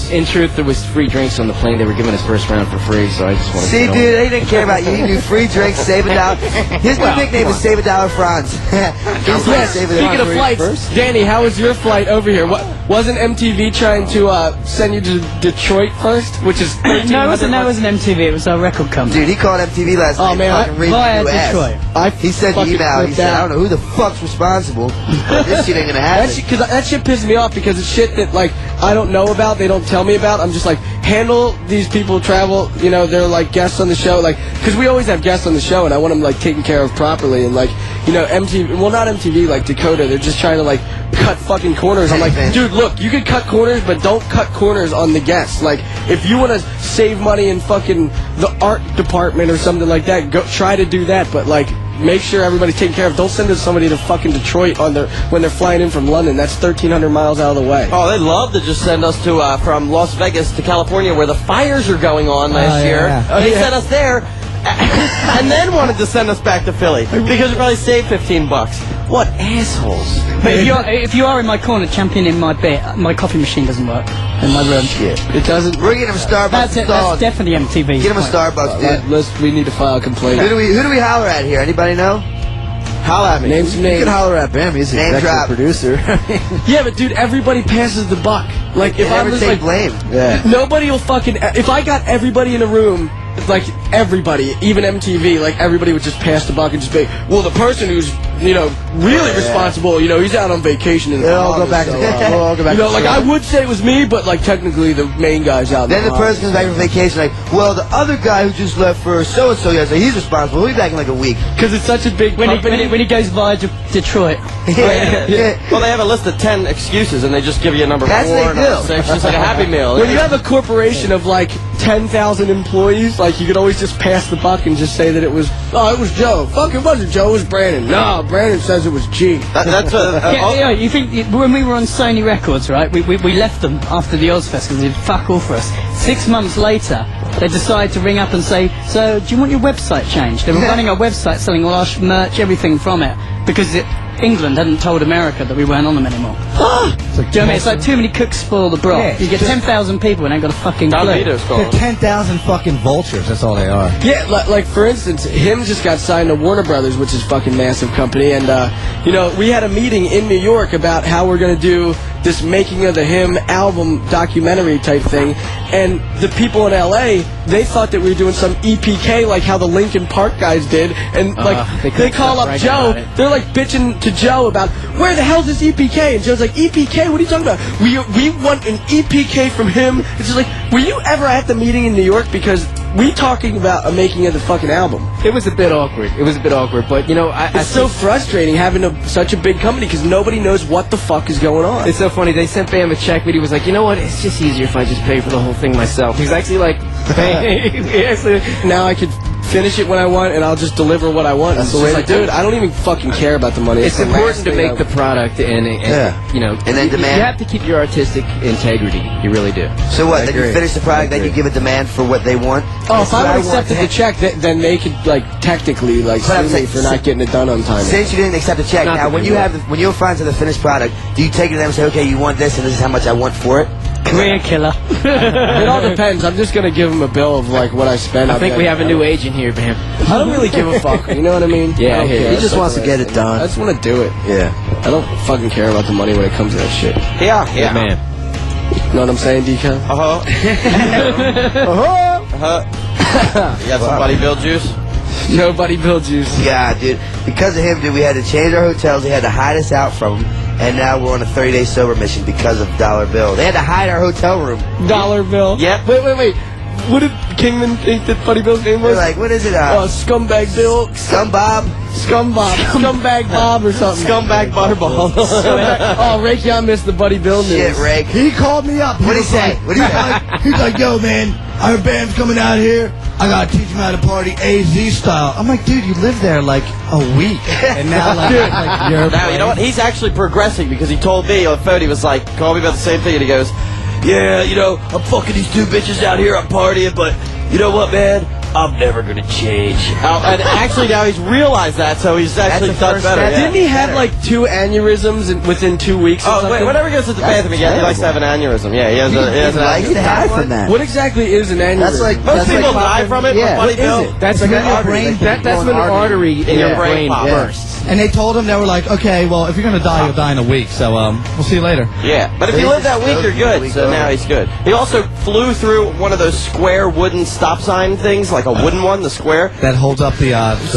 H: Well, in truth, there was free drinks on the plane. They were giving us first round for free, so I just wanted to
G: See, dude, they didn't care about you. He knew free drinks, save a dollar. His new nickname is Save a Dollar Frantz.
F: Speaking of flights, Danny, how was your flight over here? Wasn't MTV trying to send you to Detroit first, which is
J: No, it wasn't MTV. It was our record company.
G: Dude, he called MTV last night.
F: Oh man,
J: via Detroit.
G: He sent the email. He said, I don't know who the fuck's responsible. This shit ain't gonna happen.
F: That shit pissed me off because it's shit that like I don't know about. They don't tell me about. I'm just like, handle these people travel. You know, they're like guests on the show. Like, because we always have guests on the show, and I want them like taken care of properly. And like, you know, MTV. Well, not MTV. Like Dakota, they're just trying to like cut fucking corners. I'm like, dude, look, you can cut corners, but don't cut corners on the guests. Like, if you want to save money in fucking the art department or something like that, go try to do that. But like, make sure everybody's taken care of. Don't send somebody to fucking Detroit when they're flying in from London. That's 1,300 miles out of the way.
E: Oh, they'd love to just send us to from Las Vegas to California, where the fires are going on last year.
L: Yeah.
E: They sent us there, and then wanted to send us back to Philly because we probably saved $15. What assholes!
J: But if you are in my corner championing my bit, my coffee machine doesn't work in my room.
G: Shit.
F: It doesn't.
G: We're getting him Starbucks
J: That's
G: installed.
J: definitely MTV.
G: Get him a Starbucks, dude.
F: We need to file a complaint.
G: Who do we holler at here? Anybody know? Holler at me.
F: Name some names.
I: You can holler at Bam. He's the
G: Name
I: executive
G: drop.
I: producer.
F: Yeah, but dude, everybody passes the buck. Like, if I
G: never
F: was
G: take
F: like,
G: blame.
I: Yeah.
F: nobody will fucking. If I got everybody in a room, like everybody, even MTV, like everybody would just pass the buck and just be, well, the person who's, you know, really responsible, you know, he's out on vacation in the
I: They'll all go back
F: so,
I: to we'll all go back
F: you know,
I: to
F: like I would say it was me, but like technically the main guy's out.
G: Then the person comes back from vacation like, well, the other guy who just left for so-and-so yesterday, he's responsible. He'll be back in like a week.
F: Because it's such a big company.
J: When he goes via Detroit.
G: Yeah.
E: Well, they have a list of 10 excuses, and they just give you a number
G: That's
E: 4
G: what
E: and
G: they
E: number
G: do.
E: 6, just like a Happy Meal.
F: When you have a corporation of like 10,000 employees, like you could always just pass the buck and just say that it was Joe. Fuck, it wasn't Joe, it was Brandon. No, Brandon says it was G.
E: That's
J: You think when we were on Sony Records, right? We left them after the Ozfest because they did fuck all for us. 6 months later, they decided to ring up and say, "So, do you want your website changed?" They were running a website, selling all our merch, everything from it, because England hadn't told America that we weren't on them anymore. Do you know what I mean? It's like too many cooks spoil the broth.
L: Yeah,
J: You get 10,000 people and ain't got a fucking
E: Don
J: clue.
E: Vito's
L: They're
E: calling.
L: 10,000 fucking vultures. That's all they are.
F: Yeah, like for instance, him just got signed to Warner Brothers, which is a fucking massive company, and you know, we had a meeting in New York about how we're gonna do this Making of the Him album documentary type thing, and the people in LA, they thought that we were doing some EPK like how the Linkin Park guys did, and like they call up Joe, they're like bitching to Joe about where the hell's this EPK, and Joe's like, EPK? What are you talking about? We want an EPK from him. It's just like, were you ever at the meeting in New York? Because we talking about a making of the fucking album.
H: It was a bit awkward. But you know,
F: It's so frustrating having such a big company because nobody knows what the fuck is going on.
H: It's so funny. They sent Bam a check, but he was like, you know what? It's just easier if I just pay for the whole thing myself. He's actually like,
F: now I could finish it when I want, and I'll just deliver what I want. That's the way, like, dude, I don't even fucking care about the money.
H: It's important to make the product, and you know,
G: and then demand.
H: You have to keep your artistic integrity. You really do.
G: So what? Then you finish the product, then you give a demand for what they want.
F: Oh, if I would accepted the check, then they could like technically like sue me for not getting it done on time.
G: Since you didn't accept the check, now when you're Frantz of the finished product, do you take it to them and say, okay, you want this, and this is how much I want for it?
J: Career killer.
F: It all depends. I'm just gonna give them a bill of like what I spent.
H: I think we have a new agent here, Bam.
F: I don't really give a fuck. You know what I mean?
H: Yeah,
F: he
I: just wants to get it done.
F: I just want to do it.
I: Yeah.
F: I don't fucking care about the money when it comes to that shit.
E: Yeah,
H: man.
F: You know what I'm saying, DiCamillo?
E: Uh-huh. You got some Buddy Bill juice?
F: No Buddy Bill juice.
G: Yeah, dude. Because of him, dude, we had to change our hotels. They had to hide us out from him. And now we're on a 30-day sober mission because of Dollar Bill. They had to hide our hotel room.
F: Dollar Bill?
E: Yep.
F: Wait. What did Kingman think that Buddy Bill's name was?
G: They're like, what is it?
F: Scumbag Bill?
G: Scumbob?
F: Scumbag Bob or something.
E: Scumbag Butterball.
F: Oh, Rake Yohn missed the Buddy Bill news.
G: Shit, Rake.
L: He called me up.
G: What'd he say?
L: He's like, yo, man, our band's coming out here. I gotta teach him how to party AZ style. I'm like, dude, you lived there like a week. And now, like you're
E: Now, you know what? He's actually progressing because he told me on the phone, he was like, called me about the same thing, and he goes, yeah, you know, I'm fucking these two bitches out here, I'm partying, but you know what, man? I'm never gonna change. And actually now he's realized that, so he's actually done better. Yeah.
F: Didn't he have like 2 aneurysms within 2 weeks or something?
E: Wait, whenever he goes to the bathroom again, he likes to have an aneurysm. Yeah, he has an aneurysm.
G: From that.
F: What exactly is an aneurysm?
G: That's like
E: Most people die from it,
F: Yeah.
E: but Buddy
F: What is
E: Bill.
F: it?
H: That's
F: like
H: when
F: an artery.
H: that's when an artery in your brain bursts.
L: And they told him, they were like, okay, well, if you're gonna die, you'll die in a week. So we'll see you later.
E: Yeah, but if you live that week, you're good. So now he's good. He also flew through one of those square wooden stop sign things, like a wooden one, the square,
L: That holds up the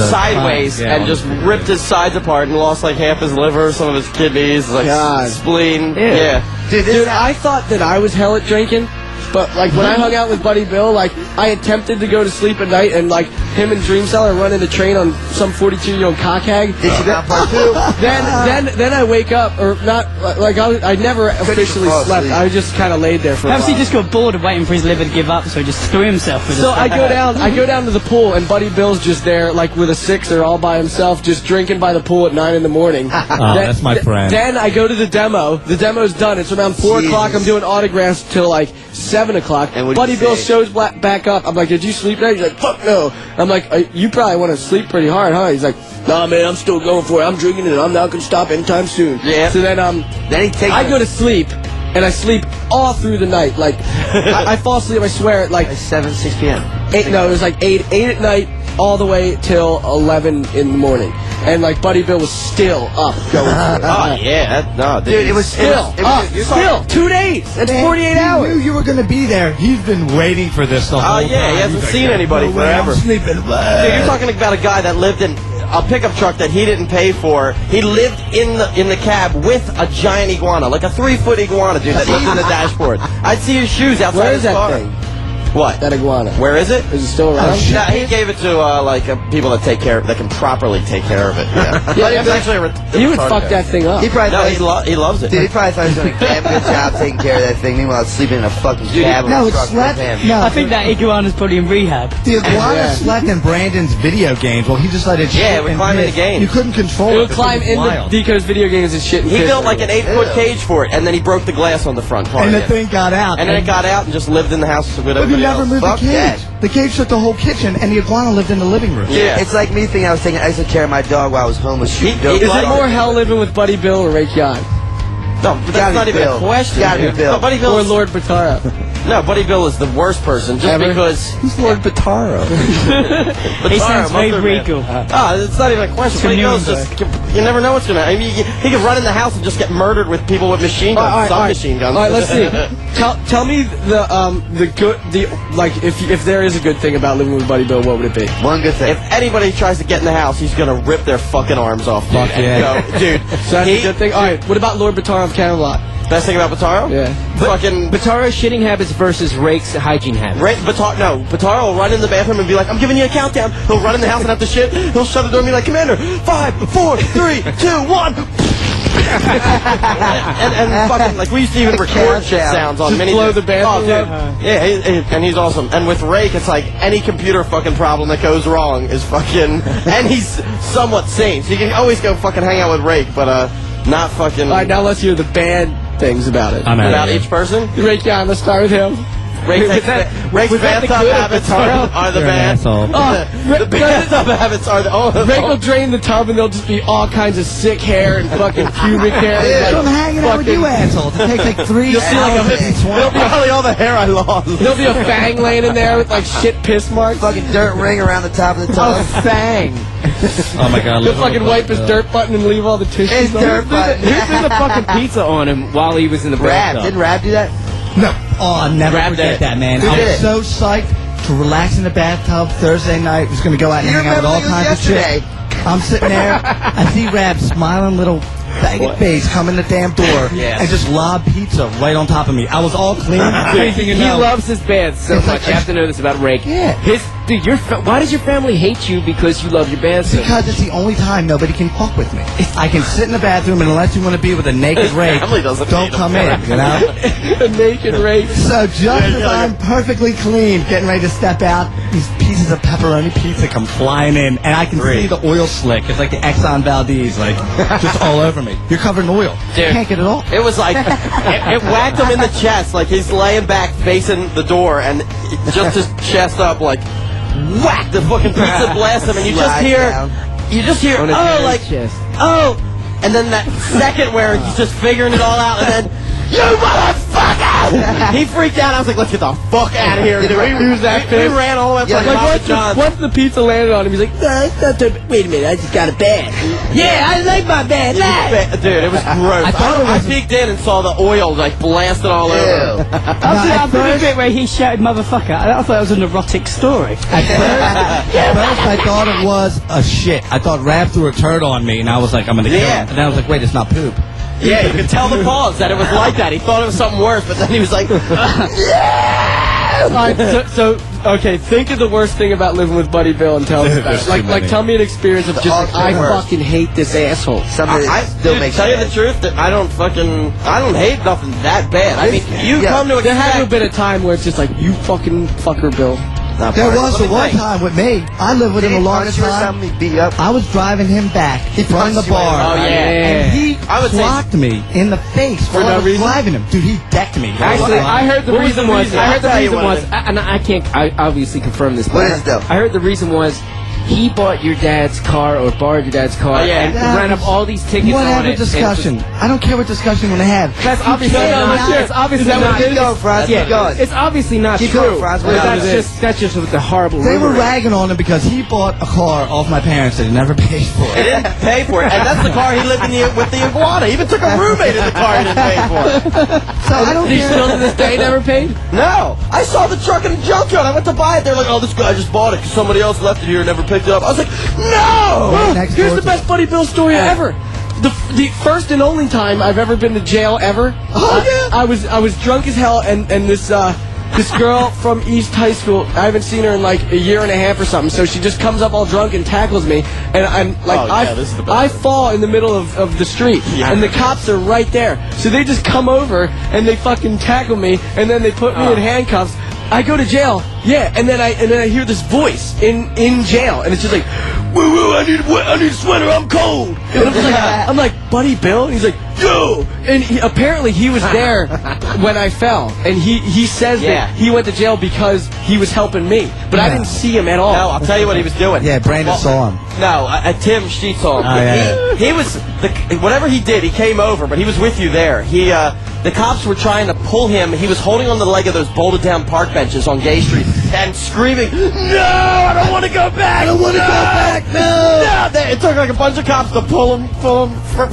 E: sideways,
L: yeah,
E: and just ripped his sides apart and lost like half his liver, some of his kidneys, like spleen. Yeah.
F: Dude, I thought that I was hell at drinking, but like when I hung out with Buddy Bill, like I attempted to go to sleep at night, and like him and Dream Seller running the train on some 42-year-old cockhag.
G: Did you not part two?
F: Then I wake up, or not, like I never officially slept. I just kind of laid there for a while.
J: Perhaps he just got bored of waiting for his liver to give up, so he just threw himself with
F: So I go down to the pool, and Buddy Bill's just there, like with a sixer, all by himself, just drinking by the pool at 9 in the morning.
L: That's my friend.
F: Then I go to the demo. The demo's done. It's around 4 o'clock. I'm doing autographs till like 7 o'clock.
G: And
F: Buddy Bill shows back up. I'm like, did you sleep tonight? He's like, fuck no. I'm like, you probably want to sleep pretty hard, huh? He's like, nah, man, I'm still going for it. I'm drinking it. I'm not going to stop anytime soon.
E: Yeah.
F: So then I go to sleep, and I sleep all through the night. Like, I fall asleep, I swear, at like
G: 6 p.m.
F: 8, no, it was like 8 at night, all the way till 11 in the morning. And like Buddy Bill was still up going for it.
E: Oh yeah,
G: Dude, it was
F: Still 2 days. That's 48 hours.
L: He knew you were gonna be there. He's been waiting for this the whole time.
E: he hasn't seen anybody forever.
L: I'm sleeping.
E: Dude, you're talking about a guy that lived in a pickup truck that he didn't pay for. He lived in the cab with a giant iguana, like a 3-foot iguana, dude, that lived in the dashboard. I'd see his shoes outside
F: Where
E: his
F: is that
E: car.
F: thing?
E: What?
F: That iguana.
E: Where is it?
F: Is it still around?
E: No, he gave it to people that take care, that can properly take care of it. Yeah,
F: Yeah,
E: it's actually
F: he would fuck that thing up.
G: He probably
E: he loves it.
G: Dude, he probably thought he was doing a damn good job taking care of that thing. Meanwhile, it's sleeping in a fucking cab.
L: No,
G: or a
L: it
G: truck
L: slept.
G: with him.
L: No,
J: I think that iguana's probably in rehab.
L: the iguana slept in Brandon's video games. Well, he just let it.
E: Yeah,
L: shit
E: we
L: and
E: climb into
L: piss.
E: games.
L: You couldn't control
F: It
L: it.
F: would climb into Dico's video games and shit. And
E: He
F: piss
E: built like an
F: everywhere.
E: 8-foot cage for it, and then he broke the glass on the front part.
L: And the
E: of it.
L: thing got out.
E: And then it got out and just lived in the house with
L: But you
E: everybody
L: never
E: else.
L: moved the
G: Fuck
L: cage.
G: that.
L: The cage took the whole kitchen, and the iguana lived in the living room.
E: Yeah.
G: It's like me thinking I was taking extra care of my dog while I was homeless. Shooting dope.
F: Is it more hell living with Buddy Bill or Rake Yohn?
E: No, but that's not even a question.
G: Gotta be Bill.
E: No, Buddy Bill
F: Or
E: is,
F: Lord Batara?
E: no, Buddy Bill is the worst person just because
L: Who's Lord Bataro?
J: He sounds very regal.
E: It's not even a question. Buddy Bill is just, you never know what's gonna. I mean, he could run in the house and just get murdered with people with machine guns, submachine guns.
F: All right, let's see. Tell me the good, like if there is a good thing about living with Buddy Bill, what would it be?
G: One good thing.
E: If anybody tries to get in the house, he's gonna rip their fucking arms off. Dude,
L: Fuck yeah.
E: and go, dude.
F: So that's a good thing. All right, what about Lord Batara of Camelot?
E: Best thing about Bataro?
F: Yeah.
E: Fucking.
H: Bataro's shitting habits versus Rake's hygiene habits.
E: Bataro will run in the bathroom and be like, I'm giving you a countdown. He'll run in the house and have to shit. He'll shut the door and be like, Commander, 5, 4, 3, 2, 1. and fucking, like, we used to even record shit sounds on mini.
F: blow the bathroom
E: up. Yeah, and he's awesome. And with Rake, it's like any computer fucking problem that goes wrong is fucking. And he's somewhat sane, so you can always go fucking hang out with Rake, but not fucking.
F: All right, now let's hear the bad things about it.
E: About each person.
F: Rake Yohn, let's start with him.
E: Rake's bathtub habits are the bad. The bathtub habits are the.
F: Rake will drain the tub and there'll just be all kinds of sick hair and fucking pubic hair.
L: So I'm hanging out with you assholes. It takes like 3
E: You'll see like
L: hours.
E: it'll be probably all the hair I lost.
F: There'll be a fang laying in there with like shit piss marks.
G: Fucking dirt ring around the top of the tub.
F: A fang.
L: Oh my god.
F: He'll fucking wipe his dirt button and leave all the tissues
G: His
F: on
G: dirt
F: it.
G: button.
H: Who threw the fucking pizza on him while he was in the
G: Raab.
H: bathtub?
G: Didn't Raab do that?
L: No. Oh, I'll never
H: Raab
L: forget
H: did it.
L: that, man.
G: Who
L: I
G: did
L: was
G: it?
L: so psyched. to relax in the bathtub Thursday night. Was going to go out and hang out with all kinds of shit. I'm sitting there. I see Raab smiling little faggot face come in the damn door and just lob pizza right on top of me. I was all clean.
H: He loves his band so much. You have to know this about Rake.
L: Yeah.
H: Why does your family hate you because you love your band so much?
L: Because it's the only time nobody can fuck with me. I can sit in the bathroom, and unless you want to be with a naked Rake, don't come in, you know?
F: A naked Rake.
L: So just as I'm perfectly clean, getting ready to step out, these pieces of pepperoni pizza come flying in, and I can see the oil slick. It's like the Exxon Valdez, like, just all over me. You're covered in oil.
E: Dude,
L: you can't get it all.
E: It was like, it whacked him in the chest, like he's laying back facing the door, and just his chest up, like, whack, the fucking pizza blast him, and you just hear, oh, like, oh, and then that second where he's just figuring it all out, and then, you motherfucker! He freaked out. I was like, let's get the fuck out of here, dude. We ran all the way up
F: like, once the pizza landed on him, he's like, no, it's not the, wait a minute, I just got a bag. Yeah, I like my bag.
E: Dude, it was gross. I peeked in and saw the oil, like, blasted all over.
J: I was the bit where he shouted motherfucker. I thought it was an erotic story.
L: At first, I thought it was a shit. I thought Raab threw a turd on me, and I was like, I'm gonna kill him. And then I was like, wait, it's not poop.
E: Yeah, you could tell the pause that it was like that. He thought it was something worse, but then he was like,
F: All right, okay, think of the worst thing about living with Buddy Bill and tell me about it. Like, tell me an experience of just like, I fucking hate this asshole.
E: I still make tell you the truth, that I don't hate nothing that bad. I mean, you come to expect.
F: There had to have been a time where it's just like, you fucking fucker, Bill.
L: There was one time with me. I lived with him a long time. I was driving him back from the bar.
E: Oh, yeah.
L: And he clocked me in the face
F: for no reason.
L: Driving him. Dude, he decked me.
F: Actually, I heard the reason was, and I obviously confirm this, but I heard the reason was, he bought your dad's car or borrowed your dad's car and ran up all these tickets on it.
L: Whatever discussion. I don't care what discussion when they have.
F: That's obviously it's obviously not true. It's obviously not true. That's just the horrible.
L: They were ragging on him because he bought a car off my parents that he never paid for.
E: He didn't pay for it, and that's the car he lived in with the iguana. He even took a roommate in the car he didn't pay for.
L: So I don't
F: care. Still to this day never paid?
E: No. I saw the truck in the junkyard. I went to buy it. They're like, oh, this guy just bought it because somebody else left it here and never picked it up. I was like, no!
F: Here's the best Buddy Bill story ever. The first and only time I've ever been to jail ever. Oh, yeah. I was drunk as hell, and this girl from East High School, I haven't seen her in like a year and a half or something, so she just comes up all drunk and tackles me, and I'm like, I fall in the middle of the street, and the cops are right there, so they just come over and they fucking tackle me, and then they put me in handcuffs. I go to jail, and then I hear this voice in jail, and it's just like, woo, I need a sweater, I'm cold. And I'm like, Buddy Bill? And he's like, yo! And apparently he was there when I fell, and he says that he went to jail because he was helping me, but I didn't see him at all.
E: No, I'll tell you what he was doing.
L: Yeah, Brandon saw him.
E: No, Tim Sheet saw him. He was, whatever he did, he came over, but he was with you there. The cops were trying to pull him. He was holding on the leg of those bolted down park benches on Gay Street and screaming, no, I don't want to go back.
L: I don't want to go back. No.
E: It took like a bunch of cops to pull him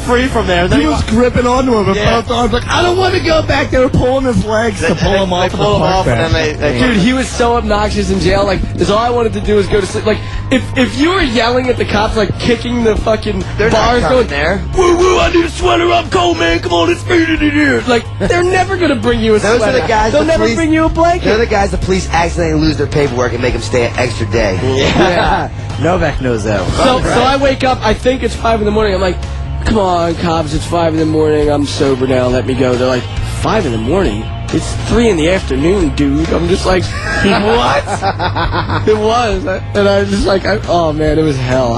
E: free from there.
L: He was gripping onto him with both arms like, I don't want to go back. They were pulling his legs to pull him off.
E: They pulled him off, and then
F: dude, he was so obnoxious in jail. Like, that's all I wanted to do was go to sleep. Like, if you were yelling at the cops, like kicking the fucking bars, going
E: there.
F: Woo, I need a sweater. I'm cold, man. Come on, it's freezing in here. Like, they're never gonna bring you a sweater.
G: Those are the guys.
F: They'll never bring you a blanket.
G: They're the guys the police accidentally lose their paperwork and make them stay an extra day.
F: Yeah.
I: Novak knows that.
F: So I wake up. I think it's 5 in the morning. I'm like, come on, cops. It's 5 in the morning. I'm sober now. Let me go. They're like, 5 in the morning? It's 3 in the afternoon, dude. I'm just like, what? It was. And I was just like, oh, man, it was hell.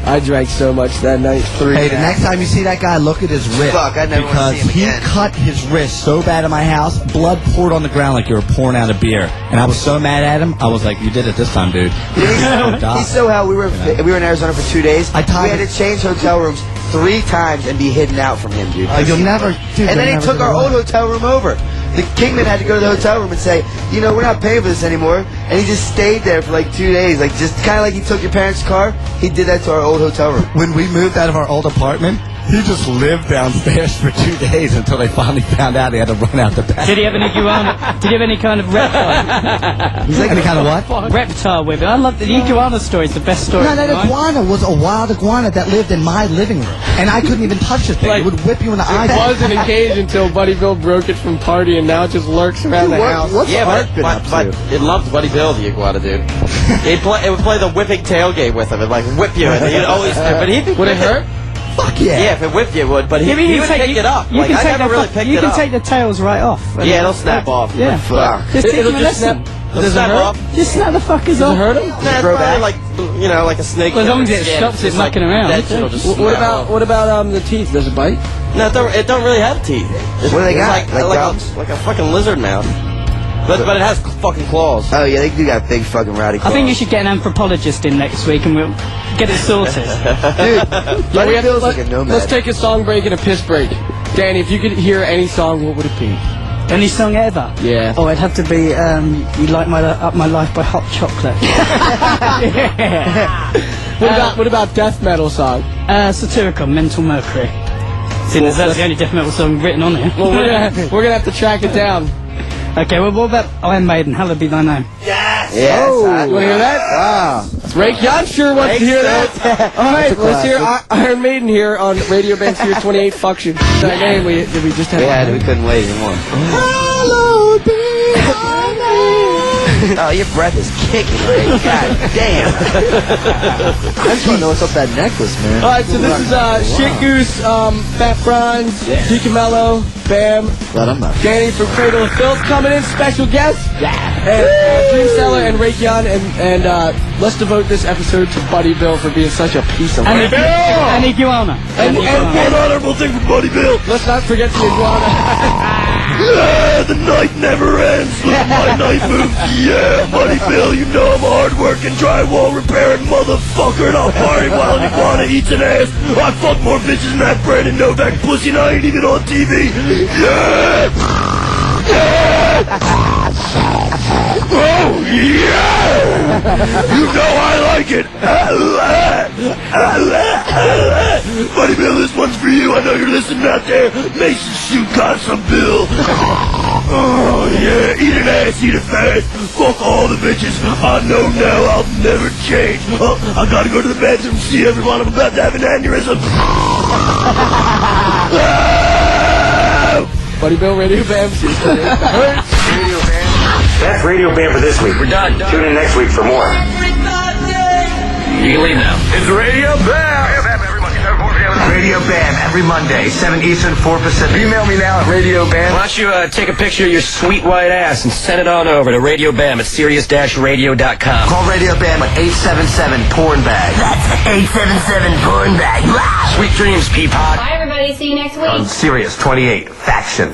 F: I drank so much that night.
L: Hey, the next time you see that guy, look at his wrist.
G: Fuck, I never want to see him again.
L: He cut his wrist so bad in my house, blood poured on the ground like you were pouring out a beer. And I was so mad at him, I was like, you did it this time, dude.
G: He's so hell. We were in Arizona for 2 days. We had to change hotel rooms 3 times and be hidden out from him, dude.
L: You'll never... Dude,
G: and then he took our old hotel room over. The Kingman had to go to the hotel room and say, you know, we're not paying for this anymore. And he just stayed there for like 2 days. Like, just kind of like he took your parents' car. He did that to our old hotel room.
L: When we moved out of our old apartment, He just lived downstairs for 2 days until they finally found out he had to run out the back.
J: Did he have any iguana? Did he have any kind of reptile?
L: He's like any kind of what?
J: Reptile with it. I love the iguana story. It's the best story.
L: No, that iguana was a wild iguana that lived in my living room, and I couldn't even touch the thing. It would whip you in the eyes.
F: It was in a cage until Buddy Bill broke it from party, and now it just lurks around the house.
E: But it loved Buddy Bill, the iguana dude. It would play the whipping tailgate with him and like whip you, and he'd always. But would it hurt?
L: Fuck yeah.
E: Yeah, if it whipped you, it would. But he would pick it up. Like, I never really picked it up.
J: You can take the tails right off.
E: Yeah, it'll snap off.
J: Yeah.
E: Fuck.
J: It'll just snap.
E: Does it snap off?
J: Just snap the fuckers off.
F: Does it hurt him?
E: Nah, it's probably like, you know, like a snake.
J: Well, as long as it stops it mucking around.
F: What about the teeth? Does it bite?
E: No, it don't really have teeth.
G: What do they got?
E: Like a fucking lizard mouth. But it has fucking claws.
G: Oh yeah, they do got big fucking rowdy claws.
J: I think you should get an anthropologist in next week and we'll get it sorted.
G: Dude, Buddy Bill's like a nomad.
F: Let's take a song break and a piss break. Danny, if you could hear any song, what would it be?
J: Any song ever?
F: Yeah.
J: Oh, it'd have to be You Light Up My Life by Hot Chocolate.
F: What about death metal song?
J: Satyricon, Mental Mercury. Seeing as that's the only death metal song written on here.
F: Well, we're gonna have to track it down.
J: Okay, well, what about Iron Maiden? Hallowed Be Thy Name.
G: Yes!
F: You want to hear that?
G: Wow.
F: Rake Yohn sure wants to hear that. All right, let's hear Iron Maiden here on Radio Band Series 28 Function. That name we just had.
G: We couldn't wait anymore.
L: Hallowed be thy name.
G: Oh, your breath is kicking, right? God damn.
I: I just want to know what's up that necklace, man.
F: All right, so this is Shit Goose, Fat Frantz, DiCamillo, Bam, Danny from Cradle of Filth coming in, special guest, and Dream Seller and Rake Yohn, and let's devote this episode to Buddy Bill for being such a piece of work.
J: And Iguana.
C: And one honorable thing for Buddy Bill.
F: Let's not forget the iguana.
C: The night never ends. Look at my night moves. Yeah, Buddy Bill, you know I'm a hard-working drywall repairing motherfucker, and I'll party while an iguana eats an ass. I fuck more bitches than that Brandon Novak pussy, and I ain't even on TV. Yeah! Oh, yeah! You know I like it. Buddy Bill, this one's for you. I know you're listening out there. Mason shoot got some Bill. Oh, yeah. Eat an ass, eat it fast. Fuck all the bitches. I know now I'll never change. Oh, I gotta go to the bathroom and see everyone. I'm about to have an aneurysm.
F: Buddy Bill, Radio Bam.
C: Radio Bam. That's Radio Bam for this week. We're done. Tune in next week for more. You can leave now. It's Radio Bam. Radio Bam every Monday, 7 Eastern, 4 Pacific. Email me now at Radio Bam. Why don't you take a picture of your sweet white ass and send it on over to Radio Bam at Sirius-Radio.com. Call Radio Bam at 877-PORN-BAG. That's 877-PORN-BAG. Sweet dreams, Peapod.
D: Bye, everybody. See you next week.
C: On Sirius 28 Faction.